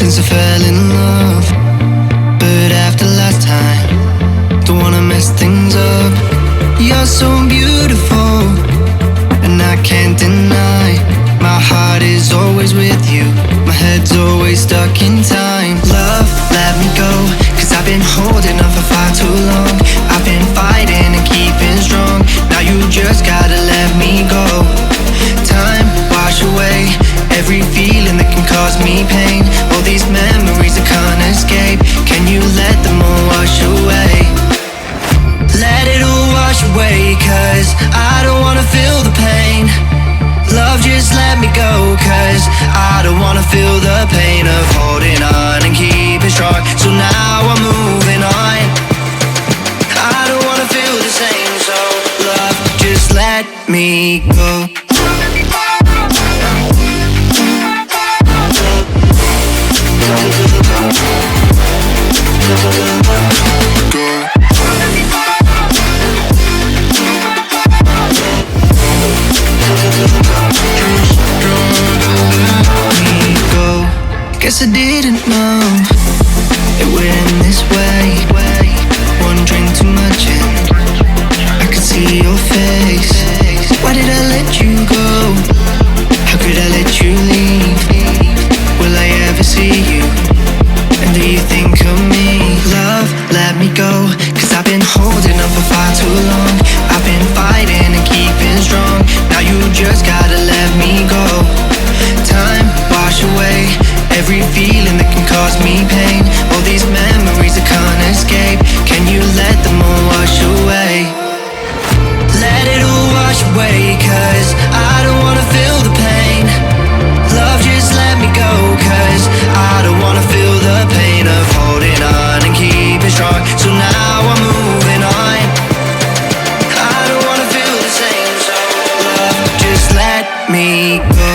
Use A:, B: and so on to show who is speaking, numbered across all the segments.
A: since I fell in love. But after last time, don't wanna mess things up. You're so beautiful, and I can't deny. My heart is always with you, my head's always stuck in time. Love, let me go, cause I've been holding on for far too long. I've been fighting and keeping strong, now you just gotta let me go. Time, wash away every feeling that can cause me pain. All these memories I can't escape, can you let them all wash away? Let it all wash away, cause I don't wanna feel the pain. Love, just let me go, cause I don't wanna feel the pain of holding on and keeping strong. So now I'm moving on, I don't wanna feel the same. So love, just let me go. Guess I didn't know it would end this way. One drink too much and I could see your face. Why did I let you go? How could I let you leave? Will I ever see you? And do you think of me? Love, let me go, cause I've been holding on for far too long. I've been fighting and keeping strong, now you just gotta let me go. Time, wash away every feeling that can cause me pain. All these memories I can't escape, can you let them all wash away? Let it all wash away, cause I don't wanna feel the pain. Love, just let me go, cause I don't wanna feel the pain of holding on and keeping strong. So now I'm moving on, I don't wanna feel the same. So love, just let me go.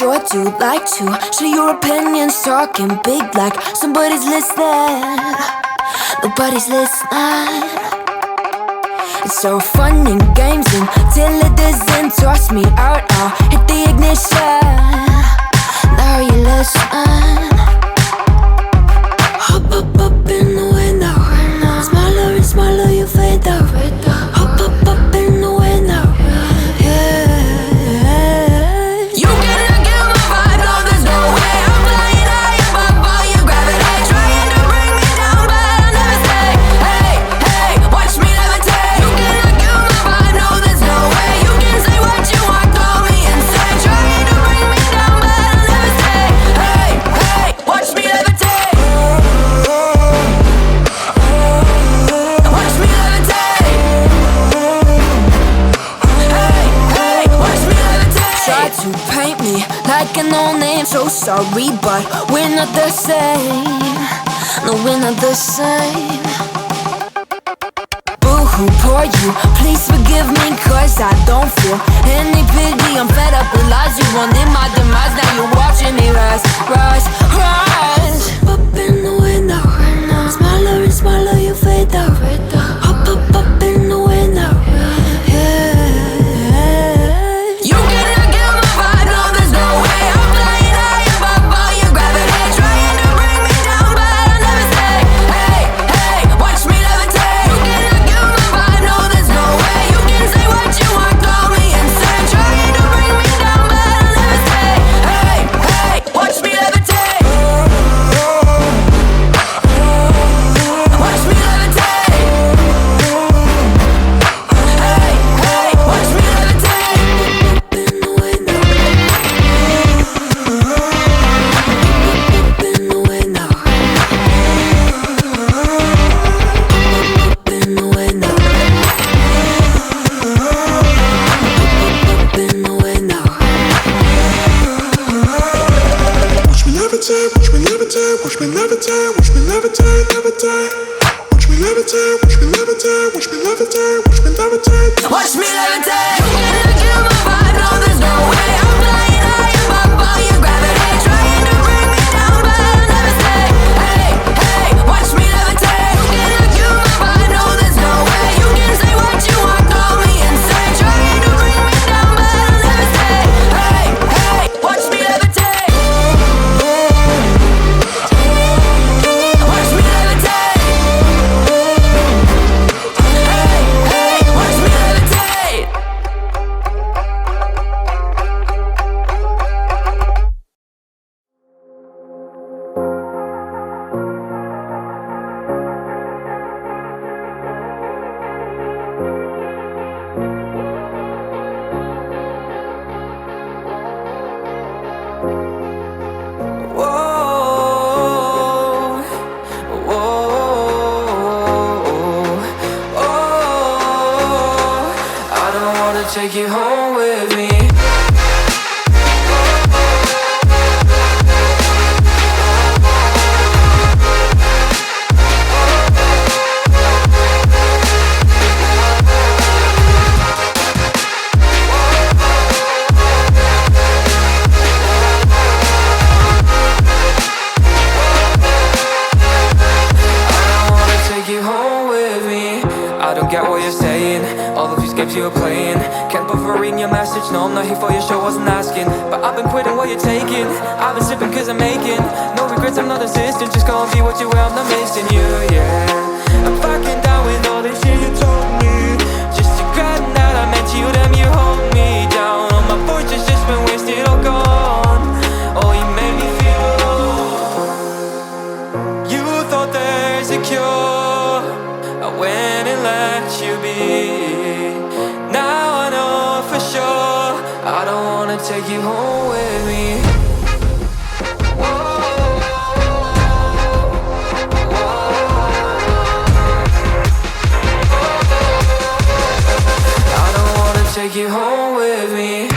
B: sure to like to share your opinions, talking big like somebody's listening. Nobody's listening. It's so fun and games until it doesn't toss me out. I'll hit the ignition. Now you listen. Hop up in the window. Smaller and smaller you fade out. Hop up in the window. Yeah. You cannot get my vibe, no there's no way. I'm flying high above all your gravity, trying to bring me down, but I'll never stay. Hey, hey, watch me levitate. You cannot get my vibe, no there's no way. You can say what you want, call me insane, trying to bring me down, but I'll never stay. Hey, hey, watch me levitate. Watch me levitate. Hey, hey, watch me levitate. Try to paint me like a no-name, so sorry, but we're not the same. No, we're not the same. Boo-hoo, poor you, please forgive me, cause I don't feel any pity. I'm fed up with lies, you wanted my demise. Now you're watching me rise, rise, rise. Up in the window. Smaller and smaller you fade out. Hop up in the window. Yeah. You cannot get my vibe, no there's no way. I'm flying high above all your gravity, trying to bring me down, but I'll never stay. Hey, hey, watch me levitate. You cannot get my vibe, no there's no way. You can say what you want, call me insane, trying to bring me down, but I'll never stay. Hey, hey, watch me levitate. Watch me levitate. Hey, hey, watch me levitate. Up in the window. Up in the window. Up in the window. Up in the window.
C: Watch me levitate, watch me levitate, watch me levitate, watch me levitate, levitate. Watch me levitate, watch me levitate, watch me levitate, watch me levitate.
B: Watch me levitate. You cannot get my vibe, no there's no way. I'm flying high above all your gravity, trying to bring me down, but I'll never stay. Hey, hey, watch me levitate. You cannot get my vibe, no there's no way. You can say what you want, call me insane, trying to bring me down, but I'll never stay. Hey, hey, watch me levitate. Watch me levitate. Hey, hey, watch me levitate. Whoa, whoa, I don't wanna take you home with me. I don't get what you're saying, all of these games you're playing. Can't bother reading your message, no I'm not here for your show, wasn't asking. But I've been quitting what you're taking, I've been sipping cause I'm making no regrets, I'm not insisting, just go and be what you are, I'm not missing you, yeah. I'm fucking down with all this shit you told me, just to grab that I met you, damn you hold me down. All my fortune's just been wasted, all gone. Oh, you made me feel alone. You thought there's a cure, I went and let you be. Now I know for sure I don't wanna take you home with me. I don't wanna take you home with me.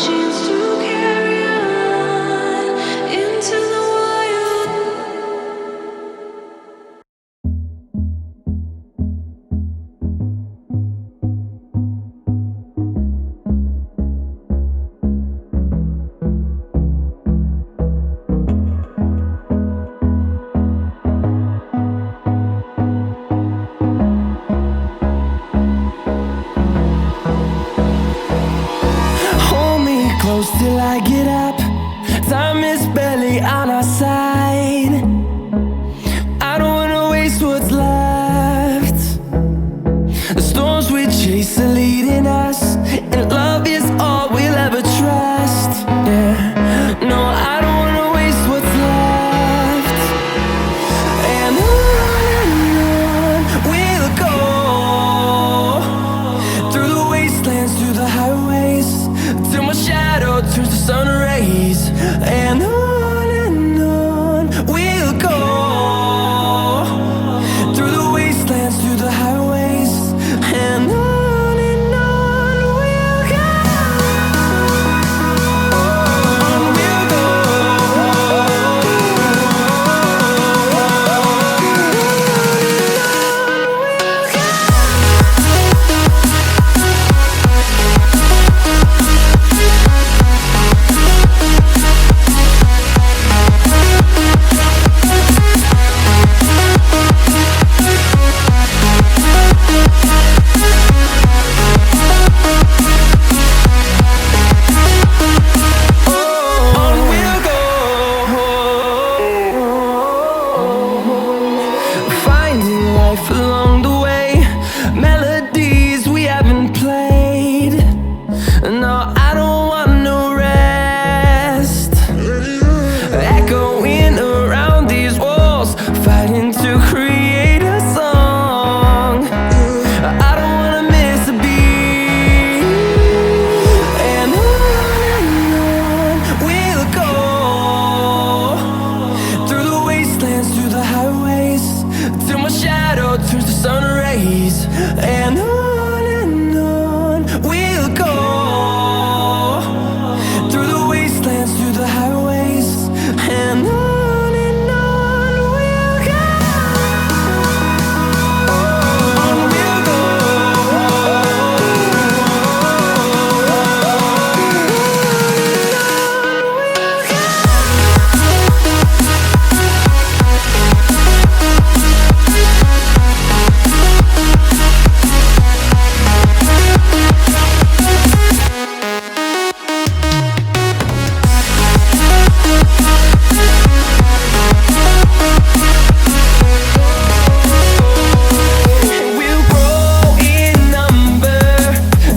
B: chance to carry on into the wild.
D: Hold me close till I get up. Time is barely on our side. I don't wanna waste what's left. The storms we chase are leading us, and love is all we'll ever trust. Yeah, no, I don't wanna waste what's left. And on we'll go, through the wastelands, through the highways, till my shadow turns to sun rays. And on we'll go, through the wastelands, through the highways, and on we'll go. On we'll go. On we'll go. Finding life along the way, melodies we haven't played. No, I don't want no rest. Echoing around these walls, fighting to create a song. I don't wanna miss a beat. And on we'll go, through the wastelands, through the highways, till my shadow turns to sun rays. And on we'll go, through the wastelands, through the highways, and on we'll go. On we'll go. We'll grow in number,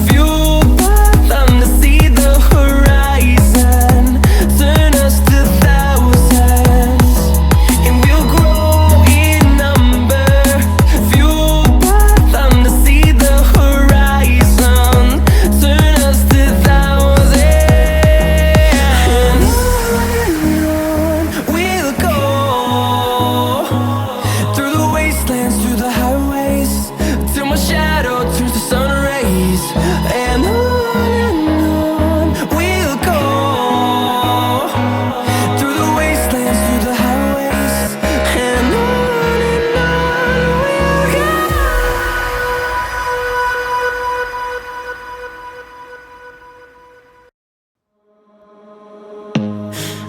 D: fueled by them to see the horizon, turn us to thousands. And we'll grow in number, fueled by them to see the horizon, turn us to thousands. And on we'll go, through the wastelands, through the highways, till my shadow turns to sun rays. And on we'll go, through the wastelands, through the highways, and on we'll go.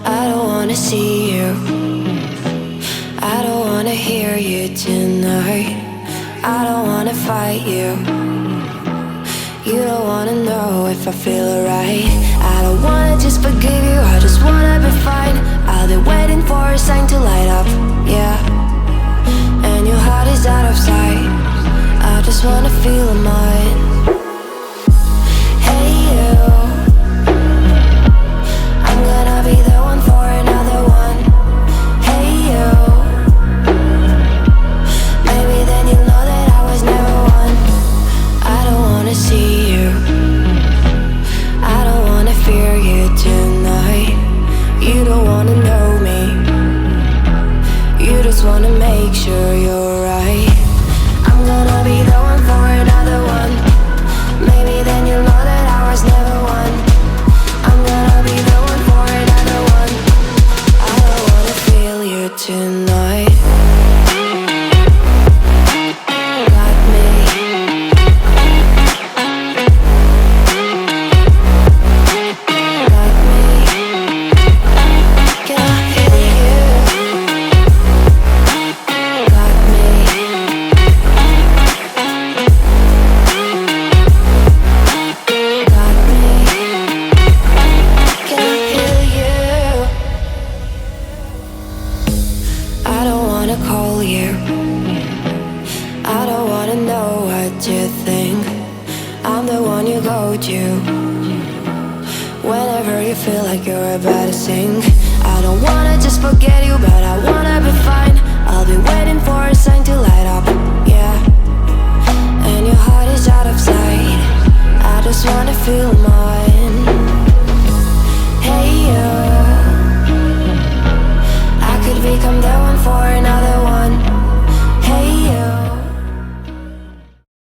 B: I don't wanna see you, I don't wanna hear you tonight. I don't wanna fight you, you don't wanna know if I feel alright. I don't wanna just forgive you, I just wanna be fine. I'll be waiting for a sign to light up, yeah. And your heart is out of sight, I just wanna feel mine. Hey you, I'm gonna be the one for another one. Hey you, maybe then you'll know that I was never one. I don't wanna see you, I don't wanna fear you tonight. You don't wanna know me, you just wanna make sure you're right. I'm gonna be the one for another one. whenever you feel like you're about to sink. I don't wanna just forget you, but I wanna be fine. I'll be waiting for a sign to light up, yeah. And your heart is out of sight. I just wanna feel mine.